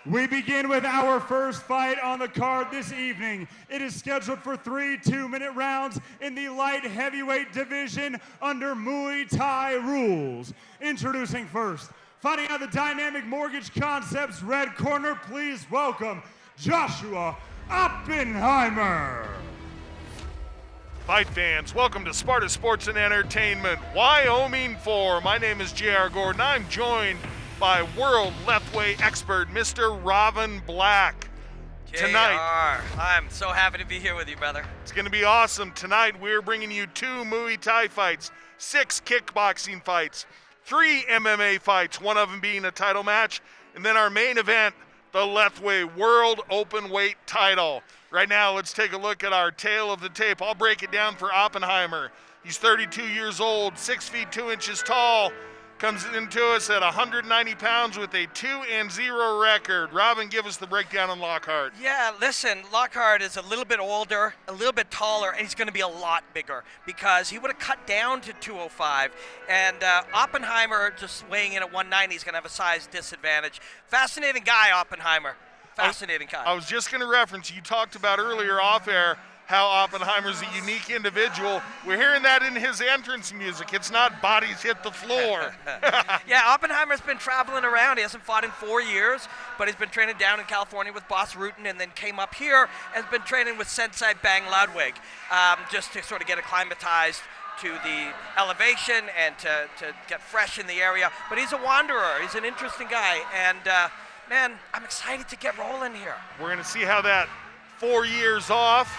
We begin with our first fight on the card this evening. It is scheduled for 3 2-minute rounds in the light heavyweight division under Muay Thai rules. Introducing first, fighting out of the Dynamic Mortgage Concepts red corner, please welcome Joshua Oppenheimer. Fight fans, welcome to Sparta Sports and Entertainment, Wyoming 4. My name is J.R. Gordon. I'm joined by world left-way expert, Mr. Robin Black. Tonight, I'm so happy to be here with you, brother. It's going to be awesome. Tonight, we're bringing you 2 Muay Thai fights, 6 kickboxing fights, 3 MMA fights, one of them being a title match, and then our main event, the left-way world open weight title. Right now, let's take a look at our tail of the tape. I'll break it down for Oppenheimer. He's 32 years old, 6 feet 2 inches tall, comes into us at 190 pounds with a 2-0 record. Robin, give us the breakdown on Lockhart. Yeah, listen, Lockhart is a little bit older, a little bit taller, and he's going to be a lot bigger because he would have cut down to 205. And Oppenheimer, just weighing in at 190, is going to have a size disadvantage. Fascinating guy, Oppenheimer. Fascinating guy. I was just going to reference, you talked about earlier off air, how Oppenheimer's a unique individual. We're hearing that in his entrance music. It's not bodies hit the floor. Yeah, Oppenheimer's been traveling around. He hasn't fought in 4 years, but he's been training down in California with Boss Rutan and then came up here and has been training with Sensei Bang Ludwig, just to sort of get acclimatized to the elevation and to get fresh in the area. But he's a wanderer. He's an interesting guy. And, man, I'm excited to get rolling here. We're going to see how that 4 years off,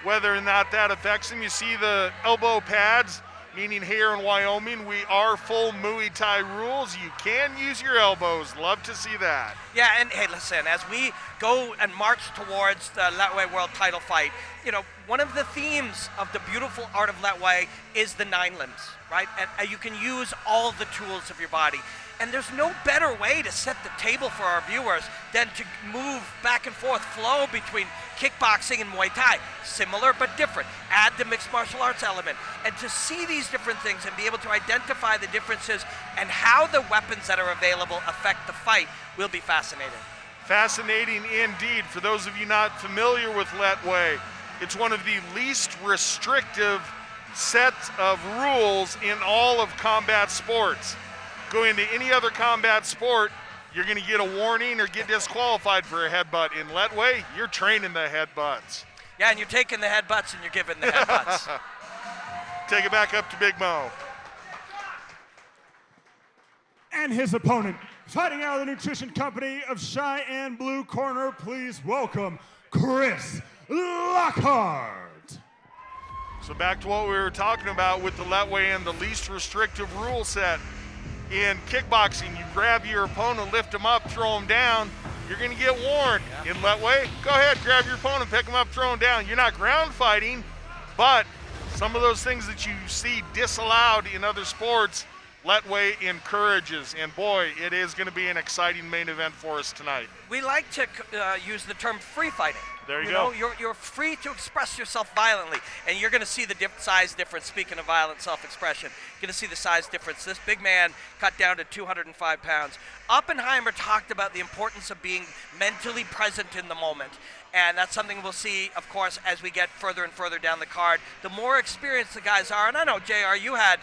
whether or not that affects him. You see the elbow pads, meaning here in Wyoming, we are full Muay Thai rules. You can use your elbows. Love to see that. Yeah, and hey, listen, as we go and march towards the Letway World title fight, you know, one of the themes of the beautiful art of Letway is the 9 limbs, right? And you can use all the tools of your body. And there's no better way to set the table for our viewers than to move back and forth, flow between kickboxing and Muay Thai. Similar but different. Add the mixed martial arts element. And to see these different things and be able to identify the differences and how the weapons that are available affect the fight will be fascinating. Fascinating indeed. For those of you not familiar with Letway, it's one of the least restrictive sets of rules in all of combat sports. Going to any other combat sport, you're going to get a warning or get disqualified for a headbutt. In Letway, you're training the headbutts. Yeah, and you're taking the headbutts and you're giving the headbutts. Take it back up to Big Mo. And his opponent, fighting out of the Nutrition Company of Cheyenne Blue Corner, please welcome Chris Lockhart. So back to what we were talking about with the Letway and the least restrictive rule set. In kickboxing, you grab your opponent, lift him up, throw him down, you're going to get warned. Yeah. In Letway, go ahead, grab your opponent, pick him up, throw him down. You're not ground fighting, but some of those things that you see disallowed in other sports, Letway encourages. And boy, it is going to be an exciting main event for us tonight. We like to use the term free fighting. There you go. You're free to express yourself violently, and you're going to see the size difference. Speaking of violent self-expression, you're going to see the size difference. This big man cut down to 205 pounds. Oppenheimer talked about the importance of being mentally present in the moment, and that's something we'll see, of course, as we get further and further down the card. The more experienced the guys are, and I know, JR, you had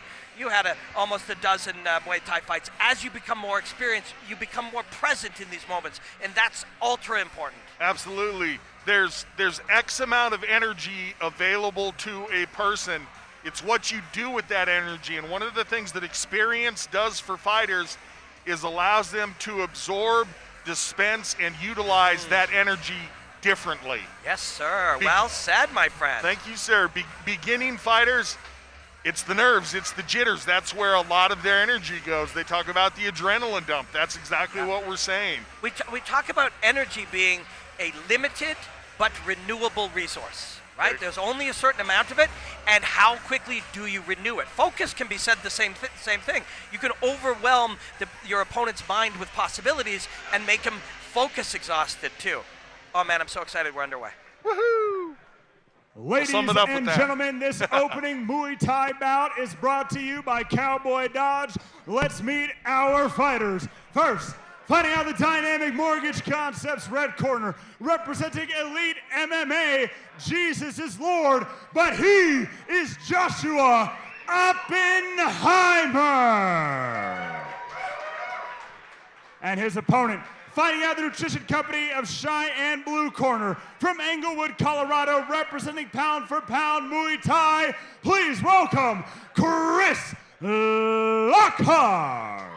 almost a dozen Muay Thai fights. As you become more experienced, you become more present in these moments, and that's ultra important. Absolutely. There's X amount of energy available to a person. It's what you do with that energy. And one of the things that experience does for fighters is allows them to absorb, dispense, and utilize that energy differently. Yes, sir. Well said, my friend. Thank you, sir. Beginning fighters, it's the nerves, it's the jitters. That's where a lot of their energy goes. They talk about the adrenaline dump. That's exactly what we're saying. We talk about energy being a limited but renewable resource, right? There's only a certain amount of it, and how quickly do you renew it? Focus can be said the same thing. You can overwhelm your opponent's mind with possibilities and make him focus exhausted too. Oh man, I'm so excited we're underway. Woohoo! Ladies and gentlemen, this opening Muay Thai bout is brought to you by Cowboy Dodge. Let's meet our fighters. First, Fighting out of the Dynamic Mortgage Concepts red corner, representing Elite MMA, Jesus is Lord, but he is Joshua Oppenheimer. And his opponent, fighting out of the Nutrition Company of Cheyenne blue corner, from Englewood, Colorado, representing pound for pound Muay Thai, please welcome Chris Lockhart.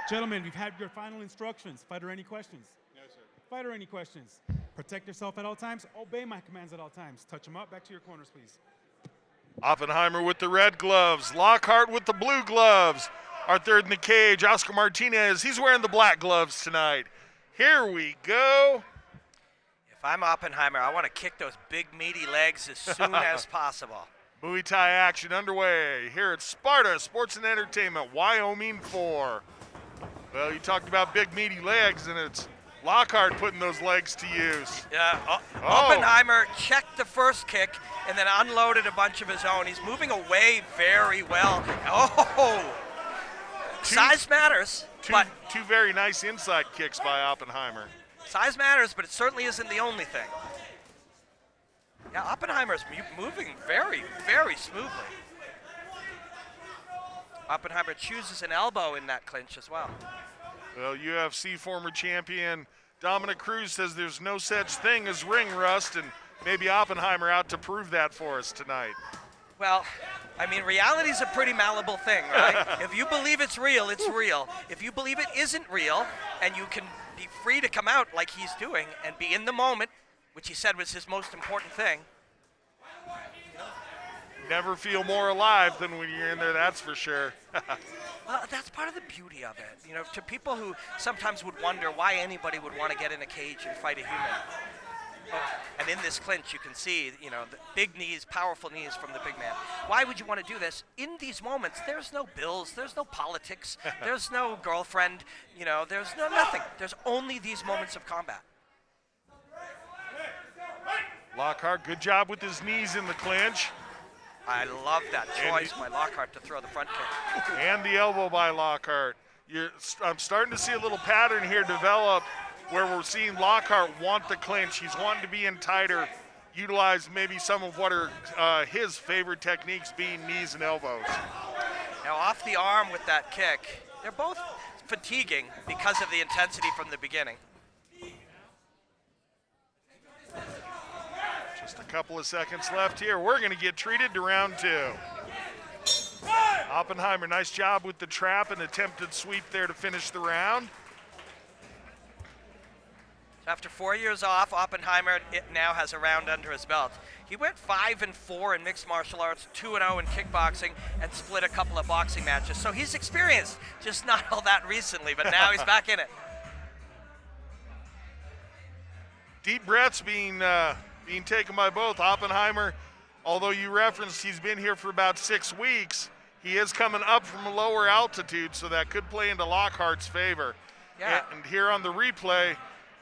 Gentlemen, we've had your final instructions. Fighter, any questions? No, sir. Fighter, any questions? Protect yourself at all times. Obey my commands at all times. Touch them up. Back to your corners, please. Oppenheimer with the red gloves. Lockhart with the blue gloves. Our third in the cage, Oscar Martinez. He's wearing the black gloves tonight. Here we go. If I'm Oppenheimer, I want to kick those big, meaty legs as soon as possible. Muay Thai action underway here at Sparta Sports and Entertainment, Wyoming 4. Well, you talked about big, meaty legs, and it's Lockhart putting those legs to use. Oppenheimer checked the first kick and then unloaded a bunch of his own. He's moving away very well. Size matters. Two very nice inside kicks by Oppenheimer. Size matters, but it certainly isn't the only thing. Yeah, Oppenheimer's moving very, very smoothly. Oppenheimer chooses an elbow in that clinch as well. Well, UFC former champion Dominic Cruz says there's no such thing as ring rust, and maybe Oppenheimer out to prove that for us tonight. Well, I mean, reality's a pretty malleable thing, right? If you believe it's real, it's real. If you believe it isn't real, and you can be free to come out like he's doing and be in the moment, which he said was his most important thing. Never feel more alive than when you're in there, that's for sure. Well, that's part of the beauty of it. You know, to people who sometimes would wonder why anybody would want to get in a cage and fight a human. And in this clinch, you can see, you know, the big knees, powerful knees from the big man. Why would you want to do this? In these moments, there's no bills, there's no politics, there's no girlfriend, you know, there's nothing. There's only these moments of combat. Lockhart, good job with his knees in the clinch. I love that choice by Lockhart to throw the front kick. And the elbow by Lockhart. I'm starting to see a little pattern here develop where we're seeing Lockhart want the clinch. He's wanting to be in tighter, utilize maybe some of what are his favorite techniques, being knees and elbows. Now off the arm with that kick. They're both fatiguing because of the intensity from the beginning. Just a couple of seconds left here. We're going to get treated to round 2. Oppenheimer, nice job with the trap and attempted sweep there to finish the round. After 4 years off, Oppenheimer now has a round under his belt. He went 5-4 in mixed martial arts, 2-0 in kickboxing, and split a couple of boxing matches. So he's experienced, just not all that recently, but now he's back in it. Deep breaths being taken by both. Oppenheimer, although you referenced he's been here for about 6 weeks, he is coming up from a lower altitude, so that could play into Lockhart's favor. Yeah. And here on the replay,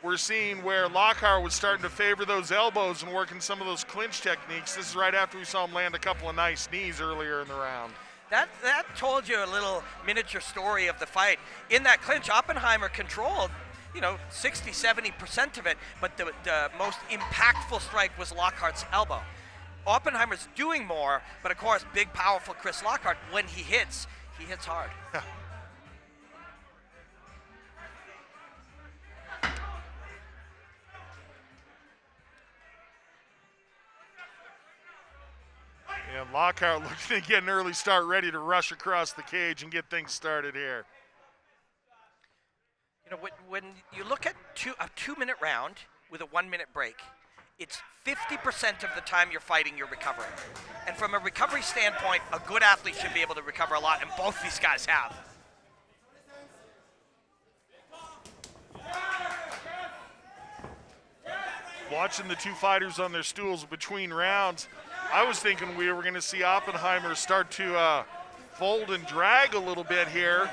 we're seeing where Lockhart was starting to favor those elbows and working some of those clinch techniques. This is right after we saw him land a couple of nice knees earlier in the round. That told you a little miniature story of the fight. In that clinch, Oppenheimer controlled, 60-70% of it, but the most impactful strike was Lockhart's elbow. Oppenheimer's doing more, but of course, big, powerful Chris Lockhart, when he hits hard. And Lockhart looking to get an early start, ready to rush across the cage and get things started here. When you look at a 2-minute round with a 1-minute break, it's 50% of the time you're fighting, you're recovering. And from a recovery standpoint, a good athlete should be able to recover a lot, and both these guys have. Watching the two fighters on their stools between rounds, I was thinking we were going to see Oppenheimer start to fold and drag a little bit here,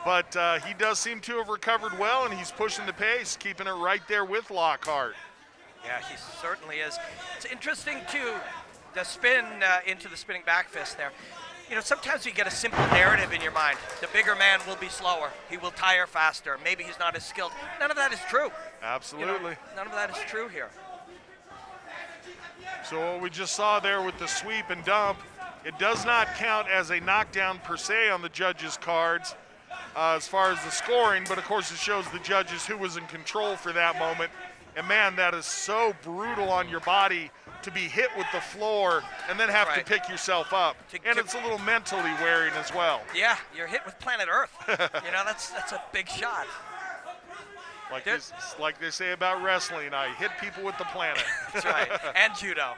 but he does seem to have recovered well, and he's pushing the pace, keeping it right there with Lockhart. Yeah, he certainly is. It's interesting, too, the spin into the spinning back fist there. you know, sometimes you get a simple narrative in your mind. The bigger man will be slower. He will tire faster. Maybe he's not as skilled. None of that is true. Absolutely. You know, none of that is true here. So what we just saw there with the sweep and dump, it does not count as a knockdown per se on the judges' cards as far as the scoring, but of course it shows the judges who was in control for that moment. And man, that is so brutal on your body to be hit with the floor and then have to pick yourself up. And it's a little mentally wearing as well. Yeah, you're hit with planet Earth. You know, that's a big shot. Like they say about wrestling, I hit people with the planet. That's right, and judo.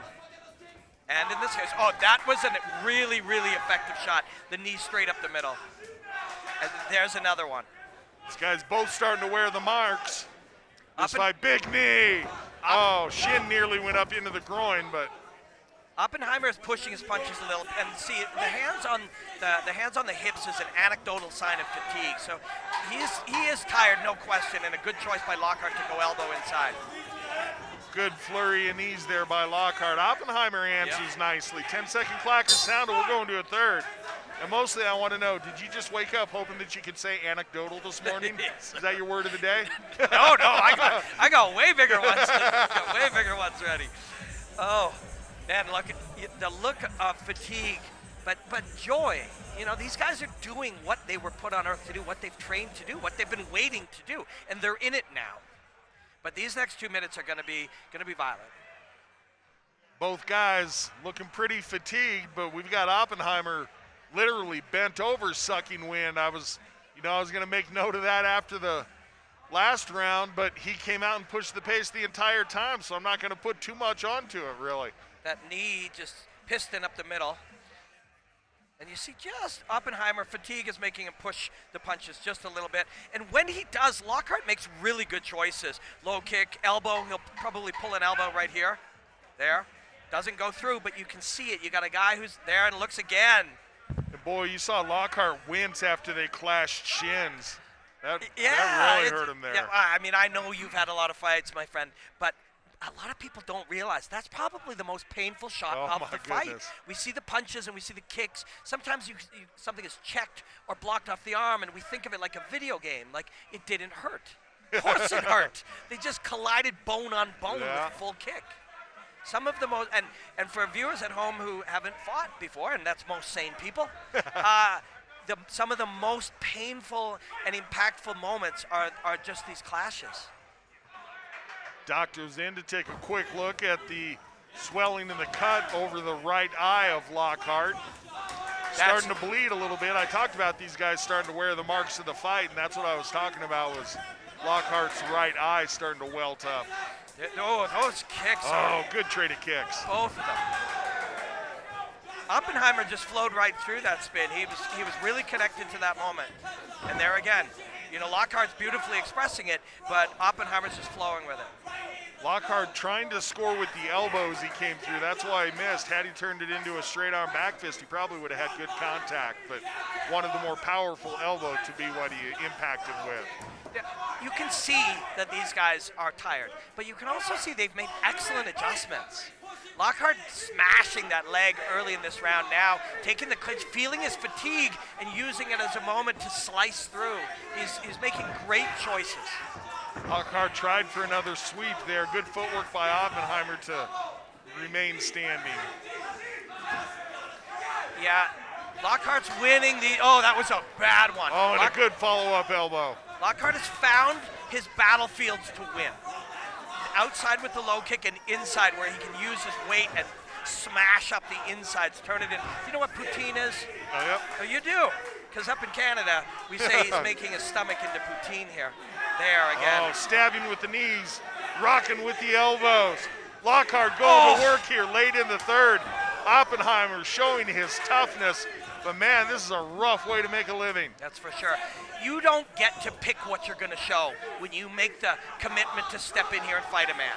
And in this case, oh, that was a really, really effective shot. The knee straight up the middle. And there's another one. These guys both starting to wear the marks. This fight, big knee. Oh, shin nearly went up into the groin, but Oppenheimer is pushing his punches a little, and see the hands on the hips is an anecdotal sign of fatigue. So he is tired, no question, and a good choice by Lockhart to go elbow inside. Good flurry of knees there by Lockhart. Oppenheimer answers nicely. 10-second clacker sounded. We're going to a third. And mostly I want to know, did you just wake up hoping that you could say anecdotal this morning? Is that your word of the day? No, I got way bigger ones. Got way bigger ones ready. Oh, man, look, the look of fatigue, but joy. You know, these guys are doing what they were put on earth to do, what they've trained to do, what they've been waiting to do, and they're in it now. But these next 2 minutes are going to be violent. Both guys looking pretty fatigued, but we've got Oppenheimer literally bent over sucking wind. I was going to make note of that after the last round, but he came out and pushed the pace the entire time, so I'm not going to put too much onto it, really. That knee just piston up the middle. And you see just Oppenheimer, fatigue is making him push the punches just a little bit. And when he does, Lockhart makes really good choices. Low kick, elbow, he'll probably pull an elbow right here. There. Doesn't go through, but you can see it. You got a guy who's there and looks again. And boy, you saw Lockhart wince after they clashed shins. That really hurt him there. Yeah, I mean, I know you've had a lot of fights, my friend, but a lot of people don't realize that's probably the most painful shot of the fight. We see the punches and we see the kicks. Sometimes something is checked or blocked off the arm, and we think of it like a video game, like it didn't hurt. Of course it hurt. They just collided bone on bone with a full kick. Some of the most, and for viewers at home who haven't fought before, and that's most sane people, some of the most painful and impactful moments are just these clashes. Doctor's in to take a quick look at the swelling in the cut over the right eye of Lockhart. Starting to bleed a little bit. I talked about these guys starting to wear the marks of the fight, and that's what I was talking about was Lockhart's right eye starting to welt up. Oh, those kicks. Oh, good trade of kicks. Both of them. Oppenheimer just flowed right through that spin. He was really connected to that moment. And there again, you know, Lockhart's beautifully expressing it, but Oppenheimer's just flowing with it. Lockhart trying to score with the elbows he came through. That's why he missed. Had he turned it into a straight arm back fist, he probably would have had good contact, but wanted the more powerful elbow to be what he impacted with. You can see that these guys are tired, but you can also see they've made excellent adjustments. Lockhart smashing that leg early in this round now, taking the clinch, feeling his fatigue, and using it as a moment to slice through. He's making great choices. Lockhart tried for another sweep there. Good footwork by Oppenheimer to remain standing. Yeah, Lockhart's winning the, oh, that was a bad one. Oh, and a good follow-up elbow. Lockhart has found his battlefields to win. Outside with the low kick and inside where he can use his weight and smash up the insides, turn it in. You know what poutine is? Oh, yep. Oh, you do, because up in Canada, we say he's making his stomach into poutine here. There again. Oh, stabbing with the knees, rocking with the elbows. Lockhart going to work here late in the third. Oppenheimer showing his toughness. But man, this is a rough way to make a living. That's for sure. You don't get to pick what you're going to show when you make the commitment to step in here and fight a man.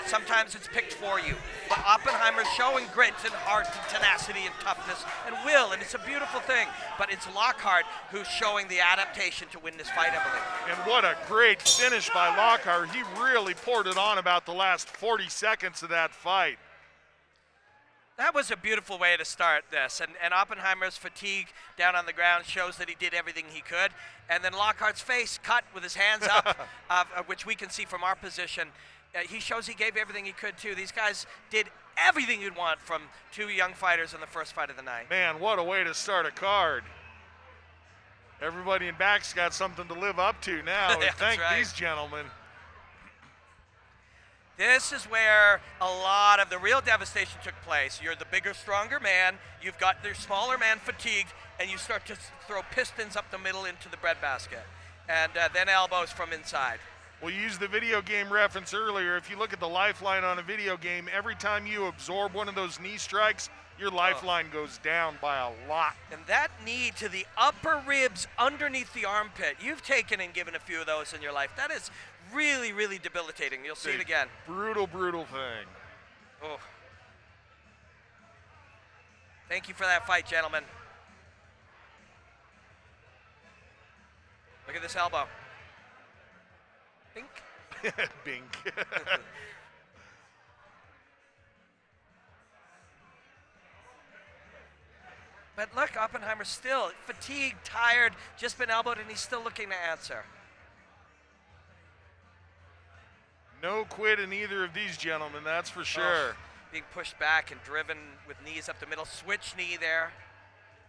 Sometimes it's picked for you. But Oppenheimer's showing grit and heart and tenacity and toughness and will, and it's a beautiful thing. But it's Lockhart who's showing the adaptation to win this fight, I believe. And what a great finish by Lockhart. He really poured it on about the last 40 seconds of that fight. That was a beautiful way to start this. And Oppenheimer's fatigue down on the ground shows that he did everything he could. And then Lockhart's face cut with his hands up, which we can see from our position. He shows he gave everything he could, too. These guys did everything you'd want from two young fighters in the first fight of the night. Man, what a way to start a card. Everybody in back's got something to live up to now. Yeah, Thank right. these gentlemen. This is where a lot of the real devastation took place. You're the bigger, stronger man. You've got your smaller man fatigued, and you start to throw pistons up the middle into the breadbasket. And then elbows from inside. We used the video game reference earlier. If you look at the lifeline on a video game, every time you absorb one of those knee strikes, your lifeline goes down by a lot. And that knee to the upper ribs underneath the armpit, you've taken and given a few of those in your life. That is really, really debilitating. You'll see it again. Brutal, brutal thing. Oh. Thank you for that fight, gentlemen. Look at this elbow. Bink. Bink. But look, Oppenheimer's still fatigued, tired, just been elbowed, and he's still looking to answer. No quit in either of these gentlemen, that's for sure. Oh, being pushed back and driven with knees up the middle, switch knee there.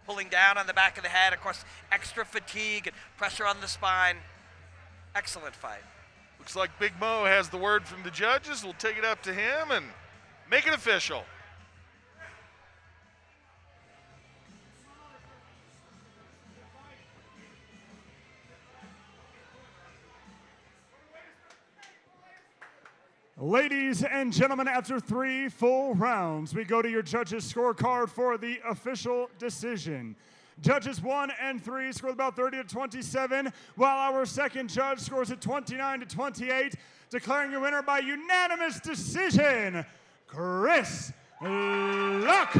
Pulling down on the back of the head, of course, extra fatigue and pressure on the spine. Excellent fight. Looks like Big Mo has the word from the judges. We'll take it up to him and make it official. Ladies and gentlemen, after 3 full rounds, we go to your judges' scorecard for the official decision. Judges 1 and 3 scored about 30-27, while our second judge scores at 29-28, declaring your winner by unanimous decision, Chris Lockhart.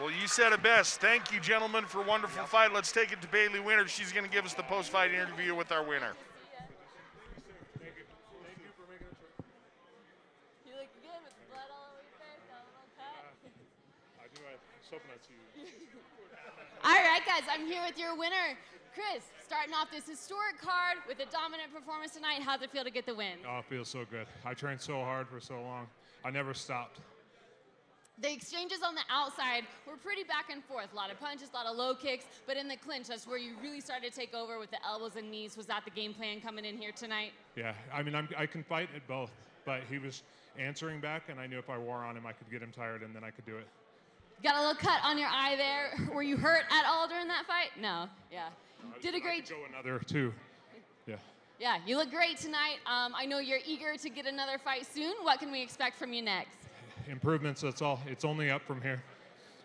Well, you said it best. Thank you, gentlemen, for a wonderful fight. Let's take it to Bailey Winter. She's going to give us the post-fight interview with our winner. All right, guys, I'm here with your winner, Chris. Starting off this historic card with a dominant performance tonight. How's it feel to get the win? Oh, it feels so good. I trained so hard for so long. I never stopped. The exchanges on the outside were pretty back and forth. A lot of punches, a lot of low kicks, but in the clinch, that's where you really started to take over with the elbows and knees. Was that the game plan coming in here tonight? Yeah, I mean, I can fight at both, but he was answering back, and I knew if I wore on him, I could get him tired, and then I could do it. Got a little cut on your eye there. Were you hurt at all during that fight? No. Yeah. Did a great job. Go another too. Yeah. Yeah, you look great tonight. I know you're eager to get another fight soon. What can we expect from you next? Improvements, that's all. It's only up from here.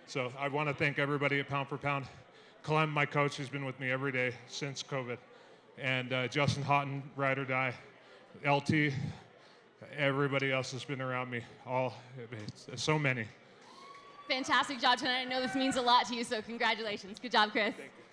So I want to thank everybody at Pound for Pound. Clem, my coach, who's been with me every day since COVID. And Justin Houghton, Ride or Die. LT, everybody else has been around me. So many. Fantastic job tonight. I know this means a lot to you, so congratulations. Good job, Chris. Thank you.